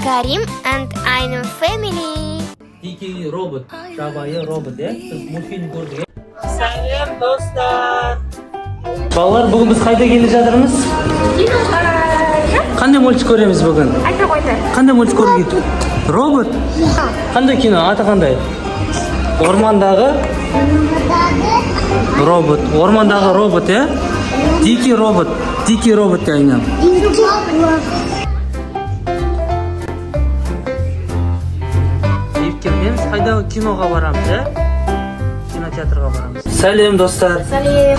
Karim and Ainul family. Dikey robot, жабайы робот, Biz mультфильм көрдік. Сәлем достар. Балалар, бүгін біз қайда келе жатырмыз? Қандай мультик көреміз бүгін? Қандай мультик көруге? Робот? Қандай кино? Аты қандай? Ормандағы робот. Ормандағы робот, Дикий робот. Дикий робот айнам. Келеміз, қайда киноға барамыз, кинотеатрға барамыз. Сәлем, достар. Сәлем.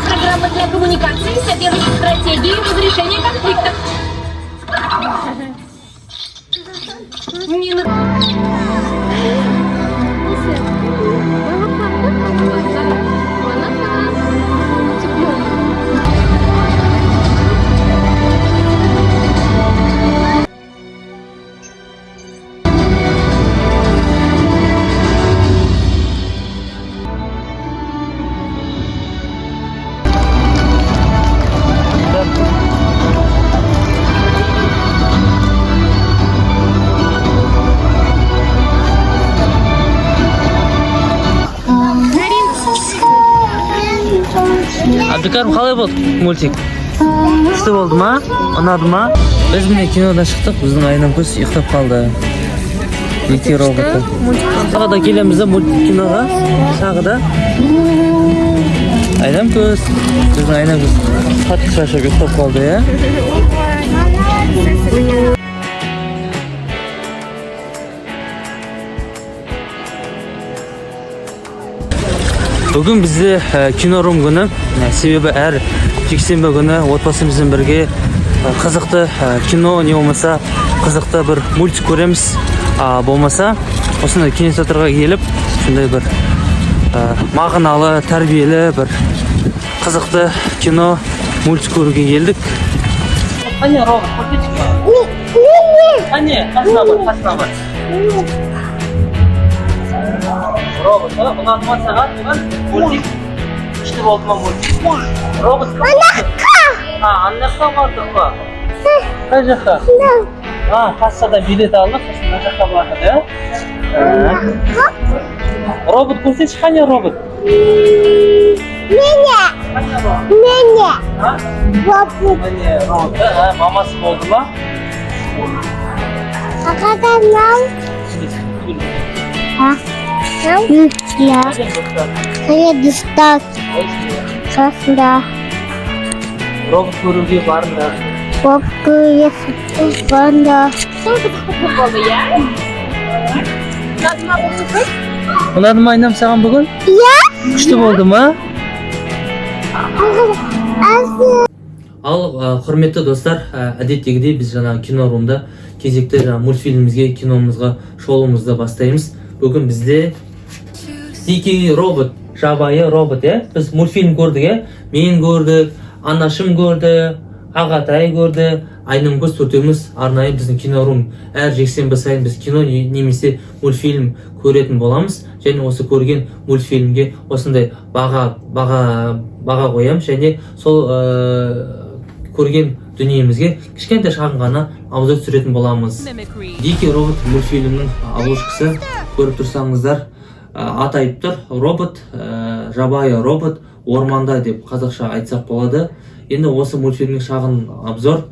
Программа для коммуникации содержит стратегии разрешения конфликтов. Абдикарым, қалай болды мультик? Күшті болды ма? Ұнады ма? Біз міне кинодан шықтық, біздің Айнам көз ұйықтап қалды. Дикий роботы. Тағы да келеміз де киноға. Тағы да. Айнам көз. Біздің Айнам көз қатты шашып ұйықтап қалды, Бүгін бізде кинорум күні, себебі әр жексенбі күні отбасымызбен бірге қызықты кино не болмаса қызықты бір мультик көреміз, болмаса осындай кинотеатрға келіп, сондай бір мағыналы, тәрбиелі бір қызықты кино мультик көруге келдік. Қане, робот, көрсетші ма? Қане, қасына бар. Робот, ұнады ма саған? Мультик? Күшті болды ма мультик? Робот кім? Аннаққа бардық па? Қай жаққа? Кассада билет алдық, мына жаққа бардық, Робот көрсетші, қане робот? Мені робот, мамасы болды ма? Қақадан нау? Я. Saya достал. Қасында. Робот көруге барыңдар. Робот көруге барыңдар. Ұнады ма Айнам саған бүгін? Иә. Күшті болды ма? Ал, құрметті достар, әдеттегідей біз жаңа кинорумда кезекті мультфильмімізге, киномызға шоуымызды бастаймыз. Бүгін бізде Дикий робот, жабайы робот, Біз мультфильм көрдік, Мен көрдік, Анашым көрді, Ағатай көрді, Айнам көз төртеуміз арнайы біздің кинорум. Әр жексенбі сайын біз кино немесе мультфильм көретін боламыз. Және осы көрген мультфильмге осындай баға қоямыз. Және сол көрген дүниемізге кішкентай шағын ғана обзор түсіретін боламыз. Дикий робот мультфильмнің обложкасы көріп тұрсаңыздар, аты айтып тұр, робот, жабайы робот, орманда деп қазақша айтсақ болады. Енді осы мультфильмнің шағын обзор.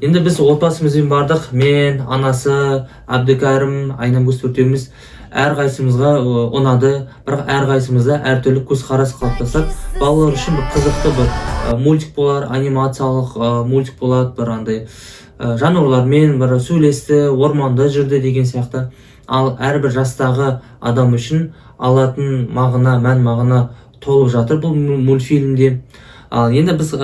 Енді біз отбасымызбен бардық, мен, анасы, Абдикарым, Айнам көз төртеуміз әрқайсымызға ұнады, бірақ әрқайсымызда әртүрлі көзқарас қалыптасады. Балалар үшін бір қызықты бір мультик болар, анимациялық мультик болады, бір андай жануарлармен бір сөйлесті, орманда жүрді деген сияқты. Ал әрбір жастағы адам үшін алатын мағына, мән мағына толып жатыр бұл мультфильмде. Ал енді біз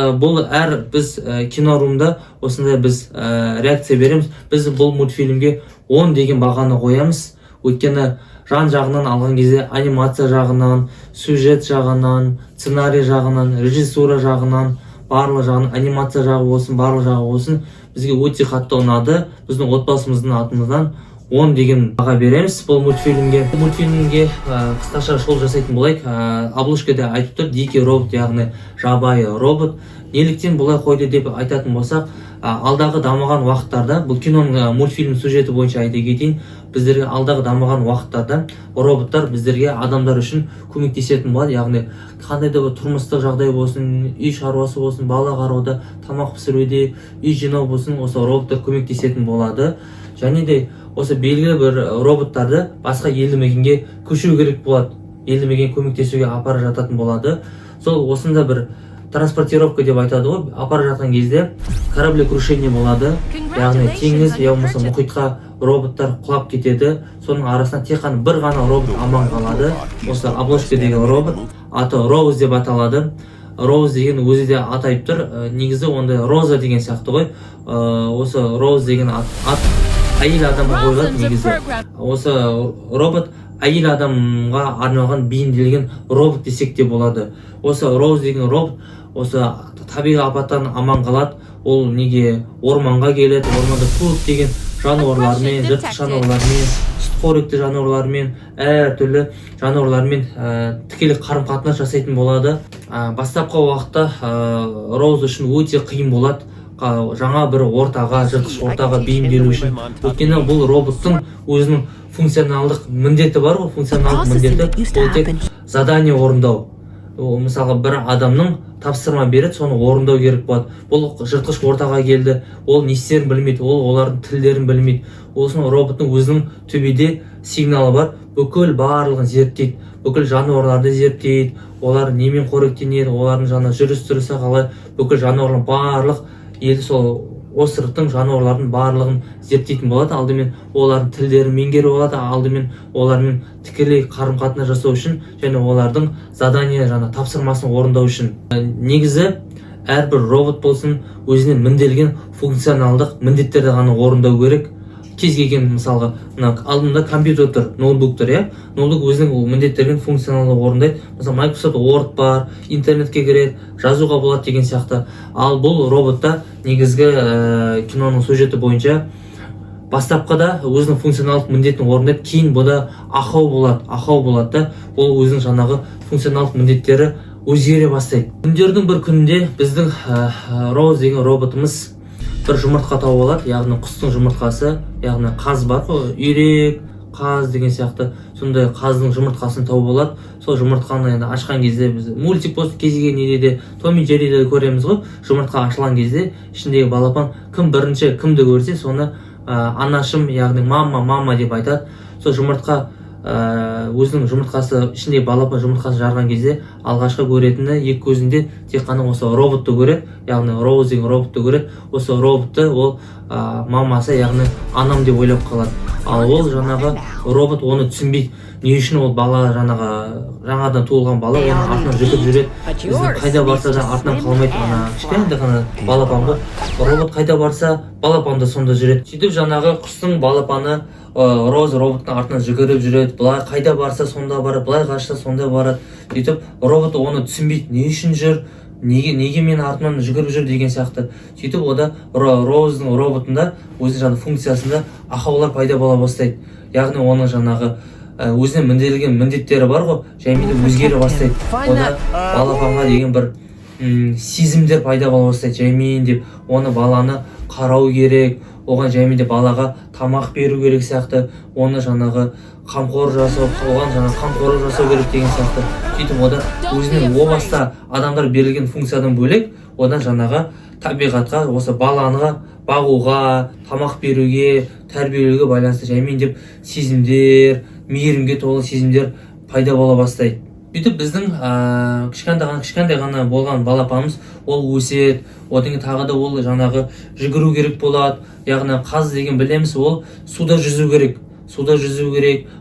біз кинорумда осындай біз реакция береміз. Біз бұл мультфильмге 10 деген бағаны қоямыз. Өйткені жан жағынан алған кезде анимация жағынан, сюжет жағынан, сценарий жағынан, режиссура жағынан, барлық жағынан, анимация жағы болсын, барлық жағы болсын, бізге өте қатты ұнады. Біздің отбасымыздың атымыздан 10 деген баға береміз бұл мультфильмге. Мультфильмге қысқаша шоу жасайтын болайық. Обложкада айтып тұр, дикий робот, яғни жабайы робот. Неліктен бұлай қойды деп айтатын болсақ, алдағы дамыған уақыттарда, бұл киноның мультфильм сюжеті бойынша айта кетейін, біздерге алдағы дамыған уақыттарда роботтар біздерге адамдар үшін көмектесетін болады. Яғни қандай да бір тұрмыстық жағдай болсын, үй шаруасы болсын, бала қарауда, тамақ пісіруде, үй жинау болсын, осы роботтар көмектесетін болады. Және де осы белгілі бір роботтарды басқа елді мекенге көшіру керек болады. Елді мекен көмектесуге апара жататын болады. Сол осында бір транспортировка деп айтады ғой, апара жатқан кезде кораблекрушение болады. Яғни теңіз я болмаса мұхитқа роботтар құлап кетеді. Соның арасынан тек қана бір ғана робот аман қалады. Осы обложка деген робот аты Роуз деп аталады. Роуз деген өзі де атайып тұр. Негізі онда Роза деген сияқты ғой. Осы Роуз деген ат әйел адамға қойылады негізі. Осы робот әйел адамға арналған бейімделген робот десек те болады. Осы Роуз деген робот осы табиғи апаттан аман қалады. Ол неге орманға келеді, орманда көп деген жануарлармен, жыртқыш жануарлармен, сүтқоректі жануарлармен, әртүрлі жануарлармен тікелей қарым-қатынас жасайтын болады. Бастапқы уақытта Роуз үшін өте қиын болады. Жаңа бір ортаға, жыртқыш ортаға бейімделу үшін. Өйткені бұл роботтың өзінің функционалдық міндеті бар ғой, функционалдық міндеті ол тек задание орындау. Мысалы бір адамның тапсырма береді, соны орындау керек болады. Бұл жыртқыш ортаға келді, ол не істерін білмейді, ол олардың тілдерін білмейді. Осының роботтың өзінің төбеде сигналы бар, бүкіл барлығын зерттейді, бүкіл жануарларды зерттейді, олар немен қоректенеді, олардың жаңа жүріс-тұрысы қалай, бүкіл жануарлардың барлық елді сол островтың жануарлардың барлығын зерттейтін болады. Алдымен олардың тілдерін меңгеріп алады, алдымен олармен тікелей қарым-қатынас жасау үшін және олардың задание жаңа тапсырмасын орындау үшін. Негізі әрбір робот болсын өзіне міндетелген функционалдық міндеттерді ғана орындау керек. Кез келген мысалға алдында компьютер тұр, ноутбук тұр, ноутбук өзінің міндеттерін функционалды орындайды. Мысалы Microsoft Word бар, интернетке кіреді, жазуға болады деген сияқты. Ал бұл роботта негізгі киноның сюжеті бойынша бастапқыда өзінің функционалдық міндетін орындайды, кейін бұда ақау болады да, ол өзінің жаңағы функционалдық міндеттері өзгере бастайды. Күндердің бір күнінде біздің Роуз деген роботымыз бір жұмыртқа тауып алады, яғни құстың жұмыртқасы, яғни қаз бар ғой, үйрек, қаз деген сияқты, сондай қаздың жұмыртқасын тауып алады. Сол жұмыртқаны енді ашқан кезде біз мультик болсын, кез келген неде де Том и Джерриде көреміз ғой, жұмыртқа ашылған кезде ішіндегі балапан кім бірінші кімді көрсе, соны анашым, яғни мама деп айтады. Сол жұмыртқа өзінің жұмыртқасы ішіндегі балапан жұмыртқасын жарған кезде алғашқы көретіні екі көзінде тек қана осы роботты көреді, яғни Роуз деген роботты көреді. Осы роботты ол мамасы, яғни анам деп ойлап қалады. Ал ол жаңағы робот оны түсінбейді. Не үшін ол бала жаңадан туылған бала оның артынан жүгіріп жүреді. Біздің қайда барса да артынан қалмайды, кішкентай ғана балапан ғой. Робот қайда барса балапан да сонда жүреді. Сөйтіп жаңағы құстың балапаны Роуз роботтың артынан жүгіріп жүреді. Былай қайда барса сонда барады, былай қашса сонда барады. Сөйтіп робот оны түсінбейді, не үшін жүр, неге мен артынан жүгіріп жүр деген сияқты. Сөйтіп ода Роуздың роботында өзінің жаңағы функциясында ақаулар пайда бола бастайды. Яғни оның жаңағы өзіне міндетелген міндеттері бар ғой, жаймен өзгере бастайды. Ода балапанға деген бір сезімдер пайда бола бастайды. Жаймен деп оны баланы қарау керек, оған жаймен де балаға тамақ беру керек сияқты, оны жаңағы қамқор жасау, оған жаңағы қамқорлық жасау керек деген сияқты. Сөйтіп ода өзінің о баста адамдар берілген функциядан бөлек, одан жаңағы табиғатқа, осы баланыға бағуға, тамақ беруге, тәрбиелеуге байланысты жаймен деп сезімдер, мейірімге толы сезімдер пайда бола бастайды. Сөйтіп біздің кішкентай ғана болған балапанымыз ол өседі, одан тағы да ол жаңағы жүгіру керек болады. Яғни қаз деген білеміз, ол суда жүзу керек.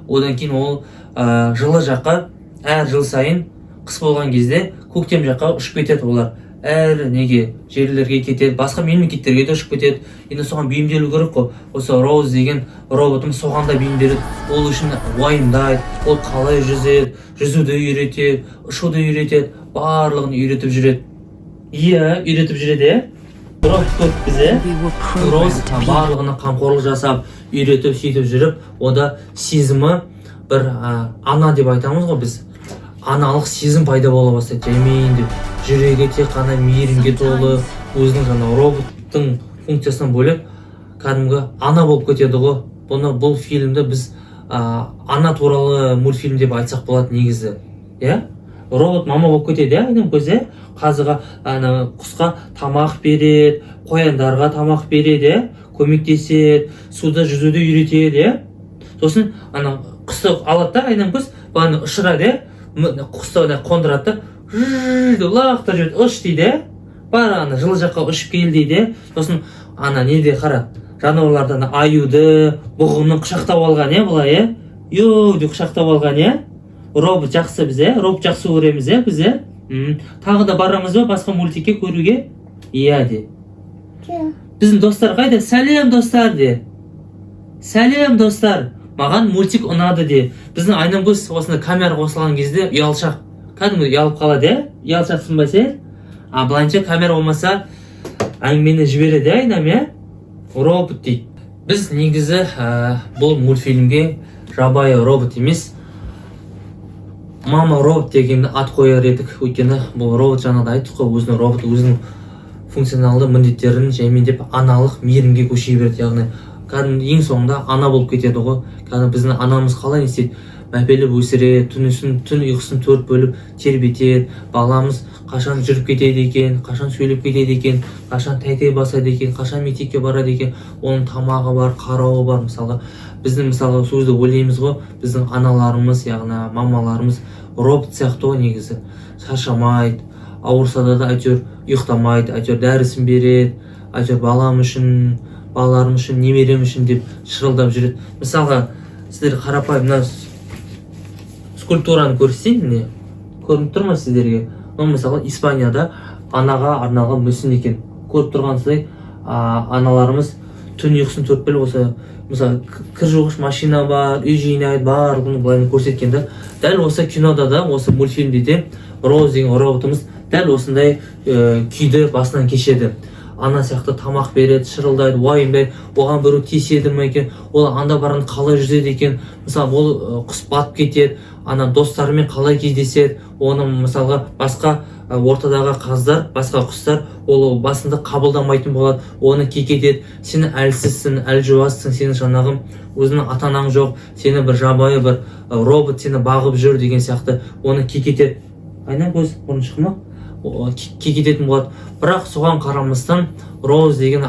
Одан кейін ол жылы жаққа әр жыл сайын қыс болған кезде көктем жаққа ұшып кетеді олар. Әр неге жерлерге кетеді, басқа мемлекеттерге де ұшып кетеді. Енді соған бейімделу керек қой. Осы Роуз деген роботым соған да бейімделеді. Ол үшін уайымдайды, ол қалай жүзеді, жүзуді үйретеді, ұшуды үйретеді, барлығын үйретіп жүреді. Иә, үйретіп жүреді, робот көп бізде. Роз барлығына қамқорлық жасап, үйретіп, сөйтіп жүріп, ода сезімі бір ана деп айтамыз ғой біз. Аналық сезім пайда бола бастайды. Жәймен деп жүрегі тек қана мейірімге толы, өзінің жаңа роботтың функциясынан бөлек кәдімгі ана болып кетеді ғой. Бұл фильмді біз ана туралы мультфильм деп айтсақ болады негізі. Иә? Робот мама болып кетеді, айнам көзе. Қазыға, құсқа тамақ береді, қояндарға тамақ береді, көмектеседі, суда жүзуді үйретеді. Сосын құсты алады да, айнам көз, ұшырады, құсты қондырады, лақтырып жүреді, ұш дейді, бар жылы жаққа ұшып кел дейді. Сосын неде қара, жануарлардан аюды, бұғымның құшақтап алған, бұлай, деп құшақтап алған, робот жақсы бізде, робот жақсы көреміз, бізде. Тағы да барамыз ба басқа мультикке көруге? Иә де. Біздің достар қайда? Сәлем достар де. Сәлем достар. Маған мультик ұнады де. Біздің Айнамкөз осында камера қосылған кезде ұялшақ. Кәдімгі ұялып қалады, ұялшақсың ба сен? Былайынша камера болмаса әңгімені жібереді, Айнам, робот дейді. Біз негізі бұл мультфильмге жабайы робот емес, мама робот дегенді ат қояр едік. Өйткені бұл робот жаңағыда айттық қой, өзінің робот өзінің функционалды міндеттерін жәймендеп аналық мейірімге көше береді. Яғни кәдімгі ең соңында ана болып кетеді ғой. Кәдімгі біздің анамыз қалай не істейді? Мәпелеп өсіреді, түн ұйқысын 4 бөліп тербетеді. Баламыз қашан жүріп кетеді екен, қашан сөйлеп кетеді екен, қашан тәй басады екен, қашан мектепке барады екен, оның тамағы бар, қарауы бар. Мысалға біздің сөзді ойлаймыз ғой, біздің аналарымыз, яғни мамаларымыз робот сияқты ғой негізі. Шаршамайды, ауырса да әйтеуір ұйықтамайды, әйтеуір дәрісін береді, әйтеуір балам үшін, балаларым үшін, немерем үшін деп шырылдап жүреді. Мысалға сіздер қарапайым мына скульптураны көрсетейін, көрініп тұр ма сіздерге? Мысалы Испанияда анаға арналған мүсін екен. Көріп тұрғансыздай, аналарымыз түн ұйқысын 4 бөліп, осы мысалы кір жуғыш машина бар, үй жинайды, барлығын былай көрсеткен. Дәл осы кинода да, осы мультфильмде де Роуз деген роботымыз дәл осындай күйді басынан кешеді. Ана сияқты тамақ береді, шырылдайды, уайымдайды, оған біреу тиіседі ме екен, ол анда барған қалай жүзеді екен. Мысалы ол құс батып кетеді, достарымен қалай кездеседі, оның мысалға басқа ортадағы қаздар, басқа құстар ол басында қабылдамайтын болады, оны кекетеді. Сен әлсізсің, әлжуазсың, сенің жаңағым өзінің ата-анаң жоқ, сені бір жабайы бір робот сені бағып жүр деген сияқты оны кекетеді. Айнамкөз, оны шықма? Кекететін болады. Бірақ соған қарамастан Роуз деген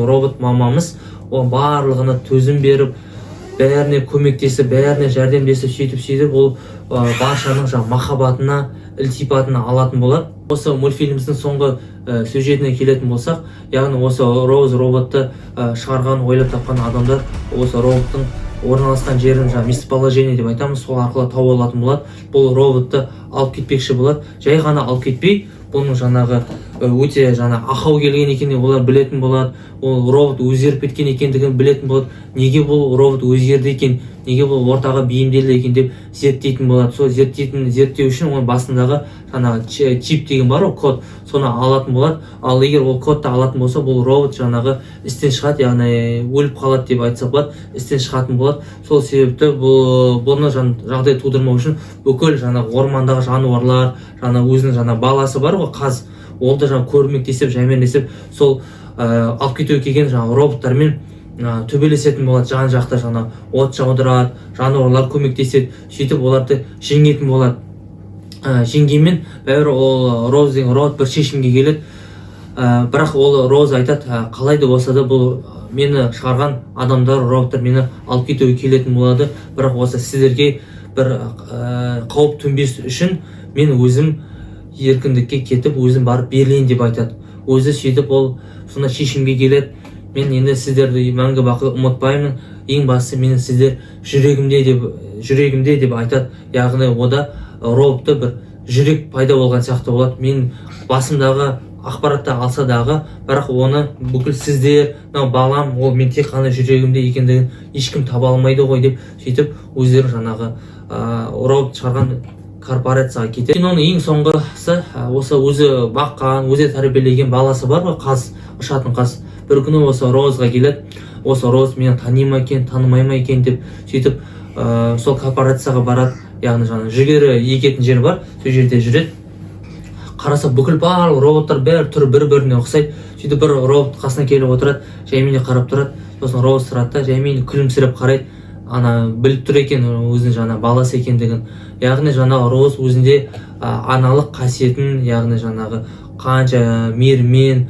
робот мамамыз ол барлығына төзім беріп, бәріне көмектесіп, бәріне жәрдемдесіп, сөйтіп ол баршаның махаббатына, ілтипатына алатын болады. Осы мультфильміміздің соңғы сюжетіне келетін болсақ, яғни осы Роуз роботты шығарған, ойлап тапқан адамдар осы роботтың орналасқан жерін местоположение деп айтамыз, сол арқылы тауып алатын болады. Бұл роботты алып кетпекші болады. Жай ғана алып кетпей, бұның өте ақау келген екенін олар білетін болады. Ол робот өзгеріп кеткен екендігін білетін болады. Неге бұл робот өзгерді екен, неге бұл ортаға бейімделді екен деп зерттейтін болады. Сол зерттеу үшін оның басындағы чип деген бар, код, соны алатын болады. Ал егер ол кодты алатын болса, бұл робот істен шығады, яғни өліп қалады деп айтсақ болады, істен шығатын болады. Сол себепті бұны жағдай тудырмау үшін бүкіл ормандағы жануарлар, өзінің баласы бар ғой, қаз, ол да көрмектесіп, жәмерлесіп, сол алып кетуге келген роботтармен төбелесетін болады, жан-жақта от жаудырады, жануарлар көмектеседі, сөйтіп оларды жеңетін болады. Жеңгенмен бәрі ол Роуз деген робот бір шешімге келеді. Бірақ ол Роуз айтады, қалай да болса да бұл мені шығарған адамдар, роботтар мені алып кетуге келетін болады. Бірақ осы сіздерге бір қауіп төнбес үшін мен өзім еркіндікке кетіп, өзім барып берілейін деп айтады. Өзі сөйтіп ол сонда шешімге келеді. Мен енді сіздерді мәңгі бақи ұмытпаймын. Ең бастысы менің сіздер жүрегімде деп айтады. Яғни ода роботта бір жүрек пайда болған сияқты болады. Мен басымдағы ақпаратты алса дағы, бірақ оны бүкіл сіздер, балам, ол мен тек қана жүрегімде екендігін ешкім таба алмайды ғой деп сөйтіп өздері робот шығарған корпорацияға кетеді. Киноның ең соңғысы осы өзі баққан, өзі тәрбиелеген баласы бар ғой, қаз, ұшатын қаз. Бір күні осы Розға келеді. Осы Роз мені тани ма екен, танымай ма екен деп сөйтіп сол корпорацияға барады. Яғни жаңа жүгері егетін жер бар, сол жерде жүреді. Қараса бүкіл барлық роботтар бәрі түрі бір-біріне ұқсайды. Сөйтіп бір робот қасына келіп отырады, жайменде қарап тұрады. Сосын Роз тұрады да жайменде күлімсіреп қарайды. Ана біліп тұр екен өзінің жаңа баласы екендігін. Яғни жаңағы Роз өзінде аналық қасиетін, яғни жаңағы қанша мейірмен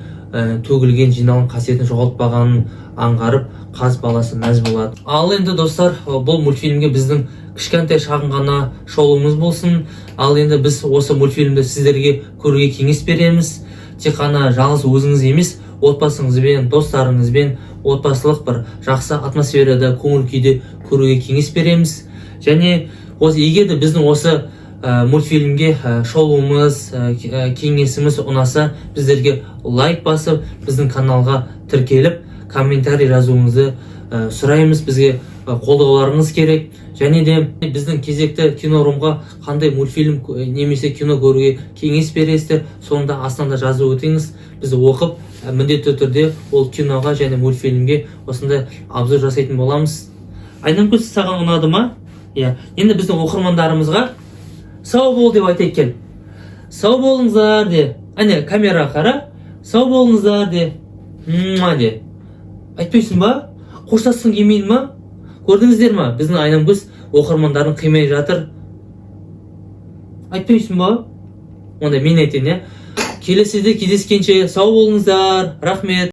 төгілген жиналған қасиетін жоғалтпағанын аңғарып, қаз баласы мәз болады. Ал енді достар, бұл мультфильмге біздің кішкентай шағын ғана шолуымыз болсын. Ал енді біз осы мультфильмді сіздерге көруге кеңес береміз. Тек қана жалғыз өзіңіз емес, отбасыңызбен, достарыңызбен отбасылық бір жақсы атмосферада, көңіл күйде көруге кеңес береміз. Және осы егер де біздің осы мультфильмге шолуымыз, кеңесіміз ұнаса, біздерге лайк басып, біздің каналға тіркеліп, комментарий жазуыңызды сұраймыз. Бізге қолдауларыңыз керек. Және де біздің кезекті кинорумға қандай мультфильм немесе кино көруге кеңес бересіздер, сонда астында жазып өтіңіз. Біз оқып, міндетті түрде ол киноға және мультфильмге осындай обзор жасайтын боламыз. Айнамкөз, саған ұнады ма? Енді біздің оқырмандарымызға сау бол деп айтайық кел. Сау болыңыздар де. Әне, камераға қара. Сау болыңыздар де. Де. Айтпайсың ба? Қоштасқың келмейді ма? Көрдіңіздер ма? Біздің Айнамкөз оқырмандарын қимай жатыр. Айтпайсың ба? Онда мен айтайын, келесіде кездескенше сау болыңыздар. Рахмет.